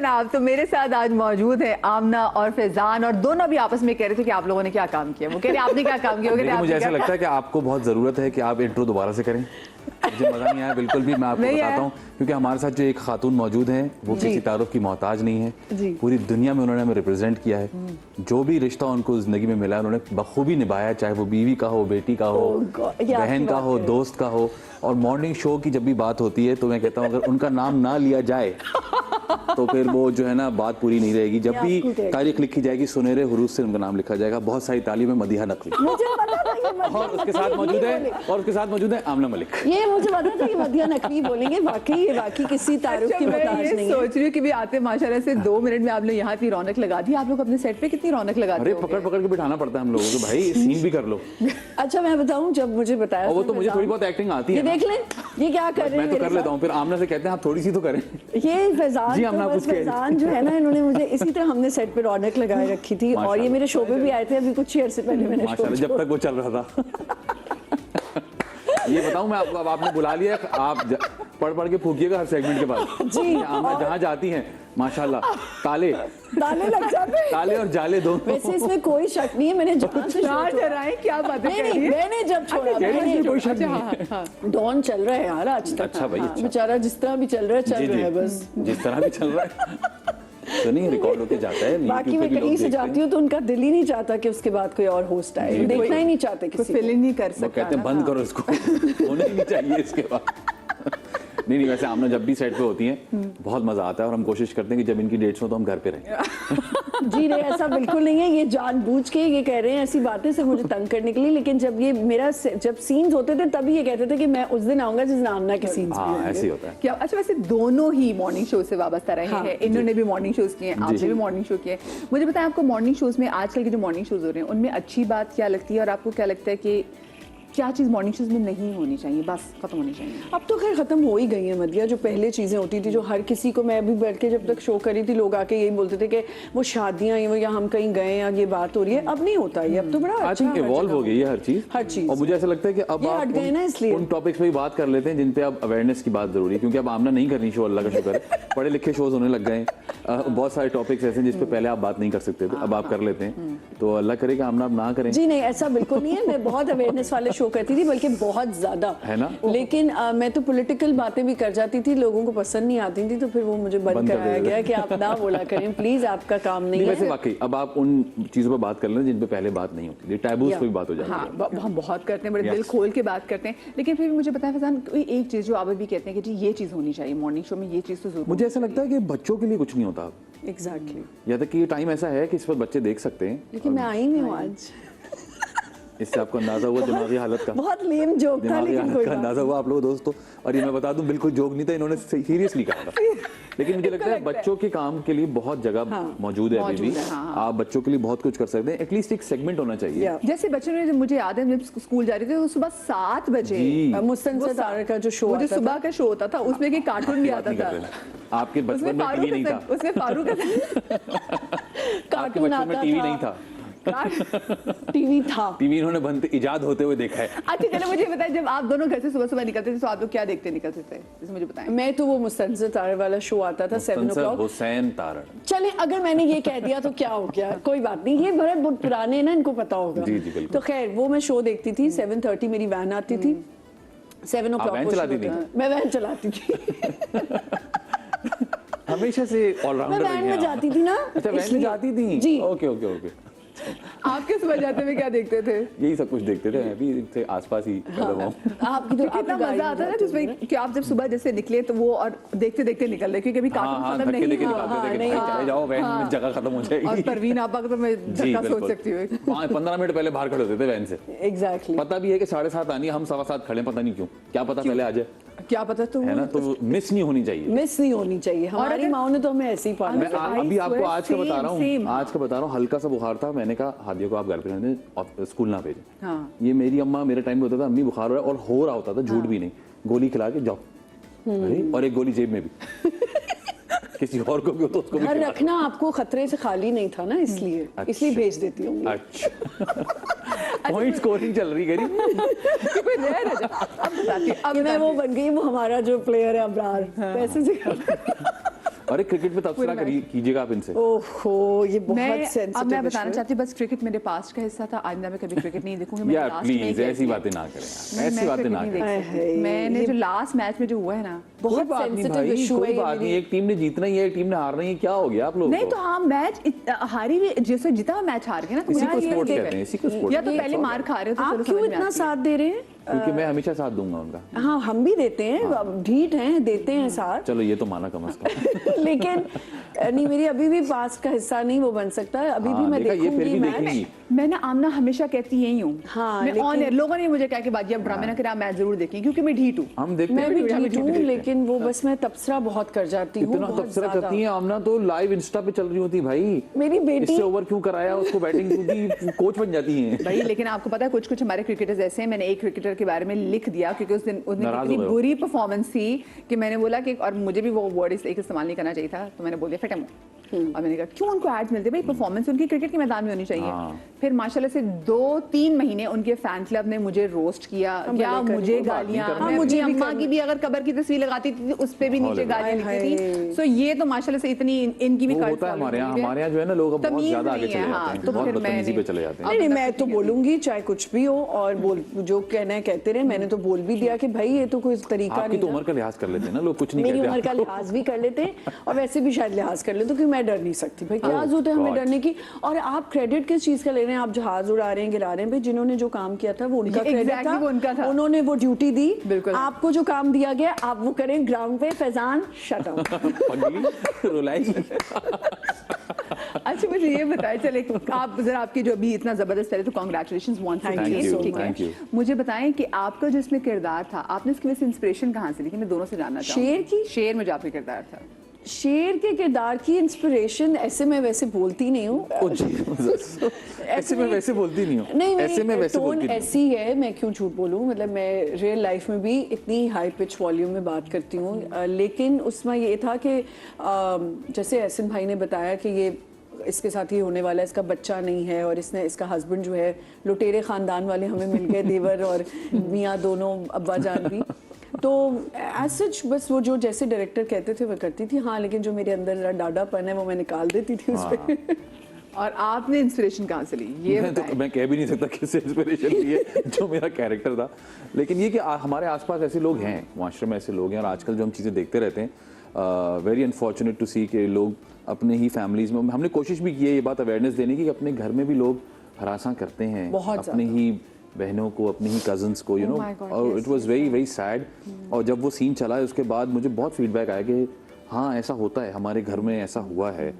जनाब, तो मेरे साथ आज मौजूद है आमना और फैजान, और दोनों भी आपस में कह रहे थे कि आप लोगों ने क्या काम किया। वो कह रहे आपने क्या काम किया। मुझे ऐसा लगता है कि आपको बहुत ज़रूरत है कि आप इंट्रो दोबारा से करें। मुझे मज़ा नहीं आया बिल्कुल भी। मैं आपको बताता हूँ, क्योंकि हमारे साथ जो एक खातून मौजूद हैं वो किसी तारुफ की मोहताज नहीं है। पूरी दुनिया में उन्होंने हमें रिप्रेजेंट किया है। जो भी रिश्ता उनको ज़िंदगी में मिला उन्होंने बखूबी निभाया, चाहे वो बीवी का हो, बेटी का हो, बहन का हो, दोस्त का हो। और मॉर्निंग शो की जब भी बात होती है तो मैं कहता हूँ अगर उनका नाम ना लिया जाए तो फिर वो जो है ना बात पूरी नहीं रहेगी। जब भी तारीख लिखी जाएगी सुनहरे हुरूफ से उनका नाम लिखा जाएगा। बहुत सारी तालीमें मदीहा नकवी और उसके साथ मौजूद है आमना मलिक। ये मुझे पता था कि मदीहा नकवी बोलेंगे। वाकई किसी तारुफ की मोहताज नहीं है। सोच रही हूँ कि भी आते माशाल्लाह से 2 मिनट में आपने यहाँ की रौनक लगा दी। आप लोग अपने सेट पे कितनी रौनक लगाते हो? पकड़ के बिठाना पड़ता है हम लोगों को, भाई सीन भी कर लो। अच्छा मैं बताऊँ, जब मुझे बताया वो तो मुझे थोड़ी बहुत एक्टिंग आती है। देख लें ये क्या कर रहे हैं। मैं तो कर लेता हूँ, फिर आमना से कहते हैं आप थोड़ी सी तो करें। ये फैजान जो है ना, इन्होंने मुझे इसी तरह हमने सेट पे रौनक लगाए रखी थी और ये मेरे शो पे भी आए थे अभी कुछ देर से पहले। मैंने जब तक वो चल रहा था। ये बताऊं मैं आपको, अब आपने बुला लिया, आप पढ़ के फूकिएगा हर सेगमेंट के बाद जी। आमना जहाँ जाती हैं माशाल्लाह ताले लग जाते हैं, ताले और जाले दोनों। वैसे इसमें कोई शक नहीं है, मैंने जहाँ से क्या बात है। नहीं मैंने जब छोड़ा कोई शक नहीं। डॉन चल रहा है यार आज तक। अच्छा भाई, बेचारा जिस तरह भी चल रहा है बस जिस तरह भी चल रहा है तो नहीं रिकॉर्ड होके जाता है। बाकी मैं कहीं से जाती हूँ तो उनका दिल ही नहीं चाहता कि उसके बाद कोई और होस्ट आए। देखना ही नहीं चाहते, किसी फिल नहीं कर सकता। कहते हैं बंद करो इसको, होने ही नहीं चाहिए इसके बाद। नहीं वैसे आमना जब भी सेट पे होती हैं बहुत मजा आता है और हम कोशिश करते हैं कि जब इनकी डेट्स हो तो हम घर पे रहें। जी नहीं, ऐसा बिल्कुल नहीं है। ये जानबूझ के ये कह रहे हैं ऐसी बातें से मुझे तंग करने के लिए। लेकिन जब ये मेरा जब सीन्स होते थे तभी ये कहते थे कि मैं उस दिन आऊंगा जिस दिन आमना के सीन्स भी होंगे। ऐसे ही होता है। क्या अच्छा, वैसे दोनों ही मॉर्निंग शो से वाबस्ता रहे हैं। इन्होंने भी मॉर्निंग शोज किए, आपने भी मॉर्निंग शो किए। मुझे बताएं, आपको मॉर्निंग शोज में आजकल के जो मॉर्निंग शोज हो रहे हैं उनमें अच्छी बात क्या लगती है और आपको क्या लगता है कि क्या चीज़ मॉर्निंग शोज में नहीं होनी चाहिए, बस खत्म होनी चाहिए? अब तो खैर खत्म हो ही गई है मदिया। जो पहले चीज़ें होती थी जो हर किसी को, मैं अभी बैठ के जब तक शो करी थी लोग आके यही बोलते थे कि वो शादियां या हम कहीं गए या ये बात हो रही है। अब नहीं होता है। अब तो बड़ा अच्छा इवॉल्व हो गई है हर चीज़। और मुझे ऐसा लगता है कि अब हट गए ना, इसलिए उन टॉपिक्स पे बात कर लेते हैं जिन पे अब अवेयरनेस की बात जरूरी है। क्योंकि अब आमना नहीं करनी शो, अल्लाह का शुक्र है, पढ़े लिखे शोज होने लग गए। बहुत सारे टॉपिक्स ऐसे जिस पे पहले आप बात नहीं कर सकते थे, अब आप कर लेते हैं। तो अल्लाह करे कि आमना अब ना करें। जी नहीं, ऐसा बिल्कुल नहीं है। मैं बहुत अवेयरनेस वाले शो करती थी, बल्कि बहुत ज्यादा है ना। लेकिन मैं तो पॉलिटिकल बातें भी कर जाती थी, लोगों को पसंद नहीं आती थी, तो फिर वो मुझे बंद कराया गया कि आप ना बोला करें प्लीज, आपका काम नहीं है। वैसे वाकई अब आप उन चीजों पर बात कर लें जिन पे पहले बात नहीं होती थी, टैबूज पे भी बात हो जाती है। हम बहुत करते हैं, बड़े दिल खोल के बात करते हैं। लेकिन फिर मुझे पता है फैजान, कोई एक चीज जो आप भी कहते हैं कि जी ये चीज होनी चाहिए मॉर्निंग शो में, ये चीज तो जरूर। मुझे ऐसा लगता है कि बच्चों के लिए कुछ नहीं होता एग्जैक्टली। या तक कि ये टाइम ऐसा है कि इस पर बच्चे देख सकते हैं। लेकिन मैं आई नहीं हूँ आज। इससे आपको अंदाजा हुआ दिमागी हालत का। बहुत लेम जोक था, लेकिन कोई अंदाजा हुआ आप लोगों दोस्तों। और ये मैं बता दूं बिल्कुल जोक नहीं था, इन्होंने सीरियसली कहा था। लेकिन मुझे लगता है बच्चों के काम के लिए बहुत जगह मौजूद है अभी भी। आप बच्चों के लिए बहुत कुछ कर सकते हैं। एटलीस्ट एक सेगमेंट होना चाहिए। जैसे बच्चों ने, मुझे याद है जब स्कूल जा रहे थे तो सुबह 7 बजे मुस्तनसर तारक का जो शो, जो सुबह का शो होता था, उसमें एक कार्टून भी आता था। आपके बचपन में टीवी नहीं था? उसमें फारूक कार्टून आता था। टीवी नहीं था, टीवी था। टीवी इन्होंने बनते इजाद होते हुए देखा है। अच्छा चलो मुझे बताएं, जब आप दोनों घर से सुबह सुबह निकलते थे तो आप लोग क्या देखते निकलते थे, जैसे मुझे बताएं। मैं तो वो मुस्तनसर तारक वाला शो आता था 7 o'clock। हुसैन तारक। चले अगर मैंने ये कह दिया तो क्या हो गया, कोई बात नहीं, ये बड़े बहुत पुराने ना, इनको पता होगा। जी जी बिल्कुल। तो खैर वो मैं शो देखती थी। 7:30 मेरी वैन आती थी। 7 o'clock वैन चलाती थी? मैं वैन चलाती थी। हमेशा से ऑलराउंडर मैं वैन में जाती थी ना। अच्छा वैन में जाती थी जी। Okay okay okay. आप किस सुबह जाते हुए क्या देखते थे? यही सब कुछ देखते थे, मैं भी आसपास ही आपकी तो कितना मजा आता था जिसमें कि आप जब सुबह जैसे निकले तो वो और देखते देखते निकल रहे, क्योंकि अभी कार्टून खत्म नहीं चले जाओ वैन में जगह खत्म हो जाएगी। और परवीन आपा तो मैं धक्का सोच सकती हूँ। 15 मिनट पहले बाहर खड़े होते थे वैन से। एग्जैक्टली। पता भी है कि 7:30 आनी है, हम 7:15 खड़े, पता नहीं क्यों, क्या पता पहले आ जाए, क्या पता। तो है ना, तो मिस नहीं होनी चाहिए। मिस नहीं होनी चाहिए। हमारी माँ ने तो हमें ऐसे ही पाला। मैं अभी आपको आज का बता रहा हूँ, हल्का सा बुखार था, मैंने कहा हादिया को आप घर पे रहने दें, स्कूल ना भेजें। ये मेरी अम्मा मेरे टाइम में होता था, अम्मी बुखार हो रहा है, और हो रहा होता था, झूठ भी नहीं, गोली खिला के जाओ, और एक गोली जेब में भी। किसी और को भी हो तो उसको भी घर रखना आपको खतरे से खाली नहीं था ना, इसलिए इसलिए भेज देती हूँ। अच्छा पॉइंट स्कोरिंग चल रही गरी। अब मैं वो बन गई, वो हमारा जो प्लेयर है अब्रार, पैसे से अरे क्रिकेट पे तबसरा कीजिएगा आप इनसे। ओहो ये बहुत सेंसिटिव। अब मैं बताना चाहती हूँ बस क्रिकेट मेरे पास्ट का हिस्सा था, आइंदा मैं कभी क्रिकेट नहीं देखूंगी। यार प्लीज ऐसी बातें ना करें, ऐसी बातें ना करें। मैंने जो लास्ट मैच में जो हुआ है ना, बहुत सेंसिटिव इशू है। कोई बात नहीं, एक टीम ने जीतना ही है, एक टीम ने हारना ही है, क्या हो गया आप लोग? नहीं तो हाँ मैच हारी भी, जैसे जीता हुआ मैच हार गया ना, तो इसी को स्पोर्ट्स कहते हैं, इसी को स्पोर्ट्स। या तो पहले मार खा रहे हो तो आप चलो क्यों समझ में इतना आती है। साथ दे रहे हैं? क्योंकि मैं हमेशा साथ दूंगा उनका। हाँ हम भी देते हैं, अब ढीठ हैं, देते हैं साथ। चलो ये तो माना कम से कम। लेकिन नहीं, मेरी अभी भी पास्ट का हिस्सा नहीं वो बन सकता है। अभी भी मैं देखा, ये फिर देखूंगी भी मैच। देखेंगी। मैं ना आमना हमेशा कहती यही हूँ। हाँ, मैं लेकिन- ऑन एयर लोगों ने मुझे कहा कि बाजी आप ड्रामे ना करें, आप मैच जरूर देखें, क्योंकि मैं ढीठ हूँ। हम देखते मैं भी हैं, ढीठ हूँ, लेकिन वो बस मैं तबसरा बहुत कर जाती हूँ। इतना बहुत तबसरा ज्यादा। करती हैं आमना तो लाइव इंस्टा पे चल रही होती भाई। मेरी बेटी इससे ओवर क्यों कराया उसको, बैटिंग क्योंकि कोच बन जाती हैं। भाई लेकिन आपको पता है कुछ कुछ हमारे क्रिकेटर्स ऐसे हैं, मैंने एक क्रिकेटर के बारे में लिख दिया क्योंकि उस दिन उसने नाराज इतनी हो गए हो। बुरी परफॉर्मेंस थी कि मैंने बोला कि, और मुझे भी वो वर्ड इस्तेमाल नहीं करना चाहिए था, तो मैंने बोल दिया फटे मुंह। और मैंने कहा क्यों उनको एड्स मिलते, भाई परफॉर्मेंस उनकी क्रिकेट के मैदान में होनी चाहिए। हाँ। फिर माशाल्लाह से 2-3 महीने उनके फैन क्लब ने मुझे रोस्ट किया, या भले मुझे करें, गालियां, बात नहीं मैं मुझे अपनी भी अम्मा की भी अगर कबर की तस्वीर लगाती थी उस पे भी नीचे गालियां लिखती थी। सो ये तो माशाल्लाह से इतनी इनकी भी वो cult होता है हमारे following यहाँ जो है ना, लोग अब बहुत तमीज़ ज्यादा आगे नहीं चले है, जाते हाँ, हैं, तो बहुत फिर बदतमीजी मैंने- पे चले जाते हैं। नहीं, मैं तो बोलूंगी चाहे कुछ भी हो, और बोल जो कहना है कहते रहे। मैंने तो बोल भी दिया कि भाई ये तो कोई तरीका आपकी नहीं तो था। उम्र का लिहाज कर लेते हैं ना लोग, कुछ नहीं मेरी कहते उम्र का आपको। लिहाज भी कर लेते हैं और वैसे भी शायद लिहाज कर लेते, क्योंकि मैं डर नहीं सकती। भाई क्या जरूरत है हमें God. डरने की? और आप क्रेडिट किस चीज का ले रहे हैं? आप जहाज उड़ा रहे हैं, गिरा रहे हैं। भाई जिन्होंने जो काम किया था वो उनका क्रेडिट Exactly, वो उनका था। उन्होंने वो ड्यूटी दी। बिल्कुल। आपको जो काम दिया गया आप वो करें ग्राउंड पे। Faizan shut up. पगली रुलाई। अच्छा मुझे ये बताएं, चले आप जरा आपकी जो अभी इतना जबरदस्त पहले तो कांग्रेचुलेशंस वंस Thank you, ठीक है। thank you. मुझे बताएं कि आपका जो इसमें किरदार था, आपने इसकी वजह से इंस्पिरेशन कहाँ से ली? मैं दोनों से जानना चाहूंगी। शेर की? शेर में जो आपका किरदार था। शेर के किरदार की इंस्पिरेशन ऐसे मैं वैसे बोलती नहीं हूँ। ओ जी, ऐसे में वैसे बोलती नहीं हूँ। नहीं, ऐसे में वैसे टोन बोलती नहीं हूँ। ऐसी है, मैं क्यों झूठ बोलूं। मतलब मैं रियल लाइफ में भी इतनी हाई पिच वॉल्यूम में बात करती हूँ, लेकिन उसमें ये था कि जैसे एहसन भाई ने बताया कि ये इसके साथ ही होने वाला है, इसका बच्चा नहीं है, और इसका हस्बैंड जो है लुटेरे खानदान वाले हमें मिल गए, देवर और मियाँ दोनों, अब्बा जान भी। तो एज सच बस वो जो जैसे डायरेक्टर कहते थे वो करती थी। हाँ, लेकिन जो मेरे अंदर डाडापन है वो मैं निकाल देती थी उस पे। और आपने इंस्पिरेशन कहाँ से ली ये मैं तो बताएं। मैं कह भी नहीं सकता किससे इंस्पिरेशन ली है, जो मेरा कैरेक्टर था। लेकिन ये कि हमारे आसपास ऐसे लोग हैं, माशरे में ऐसे लोग हैं, और आजकल जो हम चीज़ें देखते रहते हैं, वेरी अनफॉर्चुनेट टू सी कि लोग अपने ही फैमिलीज में, हमने कोशिश भी की है ये बात अवेयरनेस देने की कि अपने घर में भी लोग हरासा करते हैं बहुत अपने ही बहनों को, अपने ही कजन्स को, you Oh no. my God, और yes, it was very very sad. और जब वो सीन चला है उसके बाद मुझे बहुत फीडबैक आया कि हाँ ऐसा होता है, हमारे घर में ऐसा हुआ है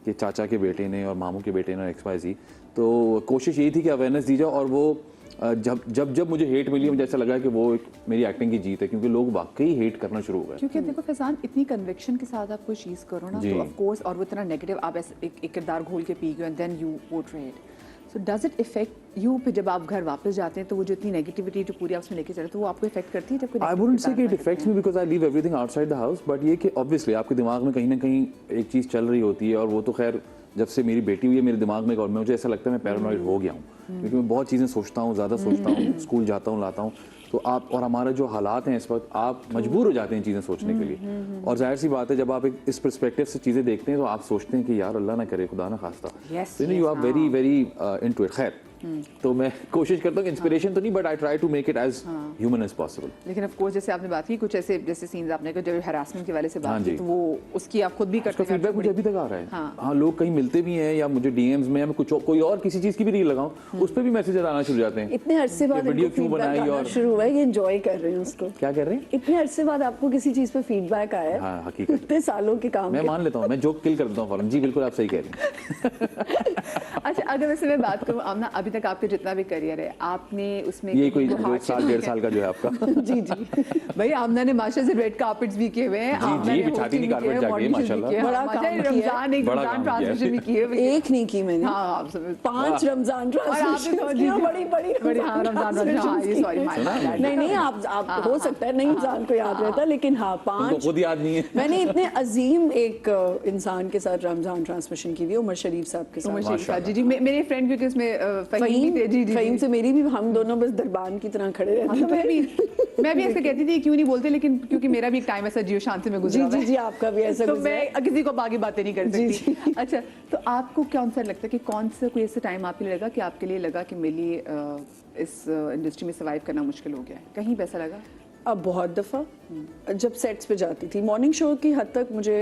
कि चाचा के बेटे ने और मामू के बेटे ने XYZ। तो कोशिश यही थी कि अवेयरनेस दी जाए। और वो जब मुझे हेट मिली, मुझे ऐसा लगा कि वो एक मेरी एक्टिंग की जीत है, क्योंकि लोग वाकई हेट करना शुरू हो गए। क्योंकि देखो फैजान, इतनी कन्विक्शन के साथ आप कोई चीज़ करो ना, जी। तो ऑफ कोर्स, और वो इतना नेगेटिव आप ऐसे एक किरदार घोल के पी गए and then you portray it, so does it effect you? फिर जब आप घर वापस जाते हैं तो वो जो इतनी नेगेटिविटी जो पूरी आप उसमें लेके चले, तो वो आपको इफेक्ट करती है? जब कोई आई वुडंट से कि it effects me because I leave everything outside the house, but ये कि ऑब्वियसली आपके दिमाग में कहीं ना कहीं एक चीज़ चल रही होती है। और वो तो खैर जब से मेरी बेटी हुई है मेरे दिमाग में, और मुझे ऐसा लगता है मैं पैरानॉइड हो गया हूँ, क्योंकि मैं बहुत चीज़ें सोचता हूँ, ज़्यादा सोचता हूँ, स्कूल जाता हूँ, लाता हूँ। तो आप और हमारे जो हालात हैं इस वक्त, आप मजबूर हो जाते हैं चीज़ें सोचने के लिए। और जाहिर सी बात है, जब आप इस पर्सपेक्टिव से चीज़ें देखते हैं तो आप सोचते हैं कि यार अल्लाह ना करे, खुदा ना खास्ता, Yes, तो you are very very into it. खैर, तो मैं कोशिश करता हूँ इंस्पिरेशन तो नहीं, but I try to make it as human as possible. लेकिन ऑफ कोर्स जैसे आपने बात की, कुछ ऐसे जैसे सीन्स आपने को जब हरासमेंट के वाले से हाँ बात की, जी। तो वो उसकी आप खुद भी करते उसका फीडबैक मुझे अभी तक आ रहा है। हाँ। हाँ, लोग कहीं मिलते भी हैं या मुझे डीएम्स में, या मैं कुछ कोई और किसी चीज़ की भी रील लगाऊं, उस पर भी मैसेज आना शुरू हो जाते हैं। इतने अरसे बाद ये वीडियो इनको क्यों feedback बनाई आना और शुरू हुआ है, ये एंजॉय कर रहे हैं उसको। क्या कर रहे हैं? इतने अरसे बाद आपको किसी चीज पे फीडबैक आया है? हाँ, हकीकत। इतने सालों के काम मैं के। मान लेता हूँ, मैं जोक किल कर देता हूँ फौरन। जी बिल्कुल, आप सही कह रही हैं। अच्छा, अगर वैसे मैं बात करूँ आमना, अभी तक आपका जितना भी करियर है, आपने उसमें ये कोई जो जो साल 1.5 साल का जो है आपका। जी जी। भाई आमना ने माशा से रेड कार्पेट्स भी किए हुए हैं, जी, आमना ने बिछाती नहीं hosting भी carpet किया है, जाके, auditions भी माशाल्लाह। किए हैं, बड़ा माशा, काम किया है। रमजान एक बड़ा रमजान काम किया है। ट्रांसलेशन भी किए हुए। एक नहीं की मैंने, हाँ, आप समझ 5 रमजान और आपने ट्रांसलेशन तो किया, बड़ी बड़ी हाँ, रमजान हाँ, ये सॉरी नहीं नहीं, आप हो सकता है नहीं इंसान को याद रहता, लेकिन हाँ तुमको 5 खुद याद नहीं है। मैंने इतने अजीम एक इंसान के साथ रमजान ट्रांसमिशन की हुई, उमर शरीफ साहब के उमर साथ। शरीफ साहब जी, मेरे फ्रेंड क्योंकि उसमें फहीम फहीम से मेरी भी, हम दोनों बस दरबान की तरह खड़े रहते थे। मैं भी ऐसे कहती थी क्यों नहीं बोलते, लेकिन क्योंकि मेरा भी एक टाइम ऐसा जियो शांति में गुजरा जी जी, आपका भी ऐसा तो मैं किसी को बाकी बातें नहीं कर सकती। अच्छा, तो आपको कौन सा लगता है कि कौन सा कोई ऐसा टाइम आपके लिए लगा कि आपके लिए लगा कि मेरे लिए इस इंडस्ट्री में सर्वाइव करना मुश्किल हो गया है, कहीं पे ऐसा लगा? अब बहुत दफ़ा जब सेट्स पे जाती थी, मॉर्निंग शो की हद तक मुझे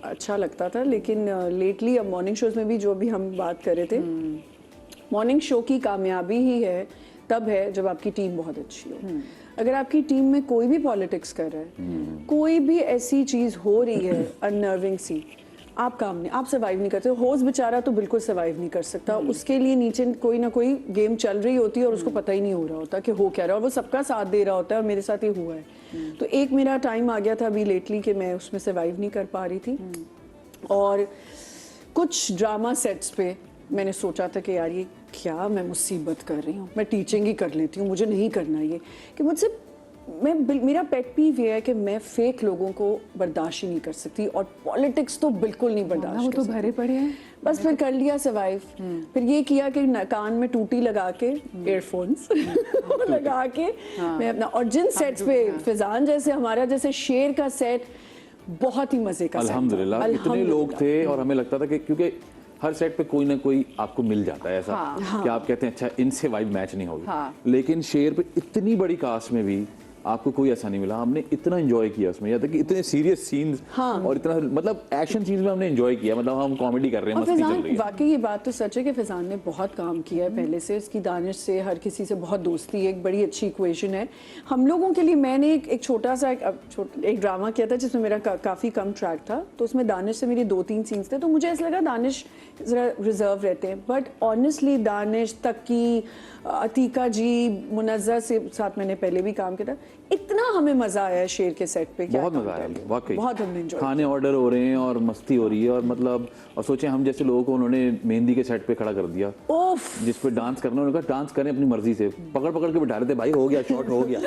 अच्छा लगता था, लेकिन लेटली अब मॉर्निंग शोज में भी जो भी हम बात कर रहे थे, मॉर्निंग शो की कामयाबी ही है तब है जब आपकी टीम बहुत अच्छी हो। अगर आपकी टीम में कोई भी पॉलिटिक्स कर रहा है, कोई भी ऐसी चीज़ हो रही है अननर्विंग सी, आप काम नहीं, आप सर्वाइव नहीं करते। होस्ट बेचारा तो बिल्कुल सर्वाइव नहीं कर सकता, उसके लिए नीचे कोई ना कोई गेम चल रही होती है और उसको पता ही नहीं हो रहा होता कि हो क्या रहा है, और वो सबका साथ दे रहा होता है, और मेरे साथ ये हुआ है। तो एक मेरा टाइम आ गया था अभी लेटली कि मैं उसमें सर्वाइव नहीं कर पा रही थी, और कुछ ड्रामा सेट्स पे मैंने सोचा था कि यार ये क्या मैं मुसीबत कर रही हूँ, मैं टीचिंग ही कर लेती हूँ, मुझे नहीं करना ये, कि मुझसे मेरा पेट पीव ये है कि मैं फेक लोगों को बर्दाश्त ही नहीं कर सकती, और पॉलिटिक्स तो बिल्कुल नहीं बर्दाश्त वो कर तो सकती। भरे पड़े हैं। बस फिर कर लिया सर्वाइव। फिर ये किया कि कान में टूटी लगा के ईयरफोन्स लगा के मैं अपना, और जिन सेट्स पे फिजान जैसे हमारा जैसे शेर का सेट बहुत ही मजे का अल्हम्दुलिल्लाह इतने लोग थे, और हमें लगता था कि क्योंकि हर सेट पे कोई ना कोई आपको मिल जाता है ऐसा कि आप कहते हैं अच्छा इनसे वाइब मैच नहीं होगी, लेकिन शेर पे इतनी बड़ी कास्ट में भी आपको कोई ऐसा नहीं मिला। हमने इतना एंजॉय किया उसमें, यहाँ तक कि इतने सीरियस सीन्स और इतना मतलब एक्शन सीन्स में हमने एंजॉय किया, मतलब हम कॉमेडी कर रहे हैं, मस्ती चल रही है। वाकई ये बात तो सच है कि फिजान ने बहुत काम किया है पहले से, उसकी दानिश से, हर किसी से बहुत दोस्ती है, एक बड़ी अच्छी इक्वेशन है हम लोगों के लिए। मैंने एक छोटा सा एक ड्रामा किया था जिसमें मेरा काफ़ी कम ट्रैक था, तो उसमें दानिश से मेरी 2-3 सीन्स थे, तो मुझे ऐसा लगा दानिश ज़रा रिजर्व रहते हैं, बट ऑनेस्टली दानिश, तकी, अतीका जी, मुनज़्ज़ा से साथ मैंने पहले भी काम किया था, इतना हमें मजा आया शेर के सेट पे, क्या बहुत मजा आया वाकई, बहुत हमने एंजॉय। खाने ऑर्डर हो रहे हैं और मस्ती हो रही है, और मतलब और सोचे हम जैसे लोगों को उन्होंने मेहंदी के सेट पे खड़ा कर दिया, जिस पे डांस करना, उन्होंने कहा डांस करें अपनी मर्जी से, पकड़ पकड़ के बैठा रहे थे, भाई हो गया शॉट हो गया,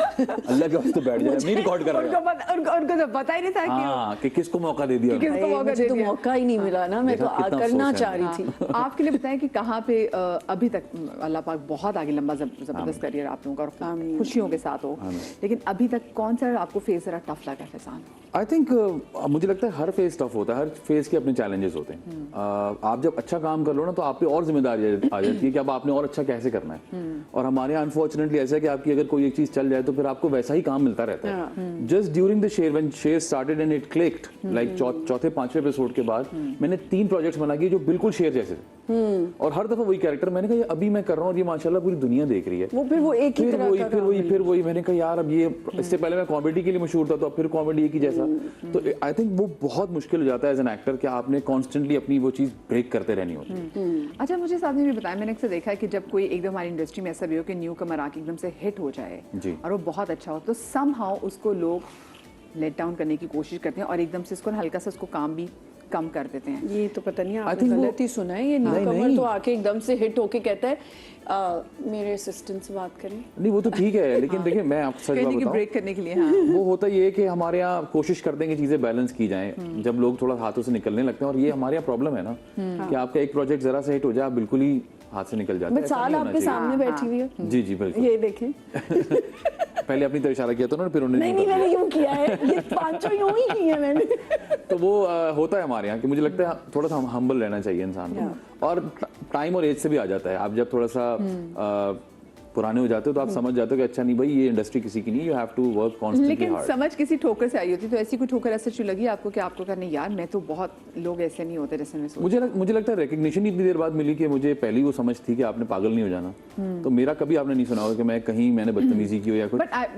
अल्लाह के वास्ते बैठ जाए, नहीं रिकॉर्ड कर रहा है, उनको तो पता ही नहीं था हाँ कि किसको मौका दे दिया, मुझे तो मौका ही नहीं मिला ना, मैं तो करना चाह रही थी। आपके लिए बताएं कि कहाँ पे अभी तक अल्लाह पाक बहुत आगे लंबा जबरदस्त करियर आप लोगों का, और खुशियों के साथ हो, लेकिन अभी तक कौन सा आपको फेज जरा टफ लगा फैजान? आई थिंक मुझे लगता है हर फेज टफ होता है, हर फेज के अपने चैलेंजेस होते हैं। आप जब अच्छा काम कर लो ना तो आप पे और जिम्मेदारी आ जाती है कि अब आपने और अच्छा कैसे करना है, और हमारे यहाँ अनफॉर्चुनेटली ऐसा है कि आपकी अगर कोई एक चीज चल जाए तो फिर आपको वैसा ही काम मिलता रहता है। जस्ट ड्यूरिंग द शेर, व्हेन शेर started and it clicked, like चौथे पांचवें एपिसोड के बाद मैंने 3 प्रोजेक्ट्स बना किए जो बिल्कुल शेर जैसे थे, और हर दफा वही कैरेक्टर, मैंने कहा ये अभी मैं कर रहा हूँ और ये माशाल्लाह पूरी दुनिया देख रही है, वो एक ही तरह का, फिर वही मैंने कहा यार अब ये, इससे पहले मैं कॉमेडी के लिए मशहूर था तो अब फिर कॉमेडी एक ही जैसा, तो आई थिंक वो बहुत मुश्किल हो जाता है एज एन एक्टर कि आपने कॉन्स्टेंटली अपनी वो चीज ब्रेक करते रहनी होती है। अच्छा, मुझे साथ में भी बताया, मैंने अक्सर देखा है कि जब कोई एकदम हमारी इंडस्ट्री में ऐसा भी हो कि न्यू कमर आके एकदम से हिट हो जाए और वो बहुत अच्छा हो, तो समहाउ उसको लोग लेट डाउन करने की कोशिश करते हैं और एकदम से इसको हल्का सा उसको काम भी कम कर देते हैं। ये तो पता नहीं आपने गलत ही सुना है, ये न्यूकमर तो आके एकदम से हिट होके कहता है मेरे असिस्टेंट से बात करें। नहीं वो तो ठीक है, लेकिन देखिए मैं आपको सच बात बताऊं, ब्रेक करने के लिए हाँ। वो होता ये है कि हमारे यहाँ कोशिश करते हैं कि चीजें बैलेंस की जाएं, जब लोग थोड़ा हाथों से निकलने लगते हैं, और ये हमारे यहाँ प्रॉब्लम है ना कि आपका एक प्रोजेक्ट जरा से हिट हो जाए आप बिल्कुल ही हाथ से निकल जाते हैं। मिसाल आपके सामने बैठी हुई है। जी जी बिल्कुल, ये देखें पहले अपनी तो इशारा किया था ना, फिर उन्होंने नहीं मैंने यूं किया है, ये 5 यूं ही किए हैं मैंने। तो वो होता है हमारे यहाँ कि मुझे लगता है थोड़ा सा हम्बल रहना चाहिए इंसान को, और टाइम और एज से भी आ जाता है। आप जब थोड़ा सा पुराने हो जाते हो तो आप समझ जाते हो कि अच्छा नहीं भाई ये इंडस्ट्री किसी की नहीं, you have to work constantly hard. लेकिन समझ किसी ठोकर से आई होती, तो ऐसी कोई ठोकर ऐसे क्यों लगी आपको कि आपको करने यार मैं तो, बहुत लोग ऐसे नहीं होते जैसे मैं सोचती। मुझे लगता है रिकग्निशन इतनी देर बाद मिली कि मुझे पहले वो समझ थी कि आपने पागल नहीं हो जाना, तो मेरा कभी आपने नहीं सुना होगा कि मैं कहीं मैंने बदतमीजी की हो या कुछ।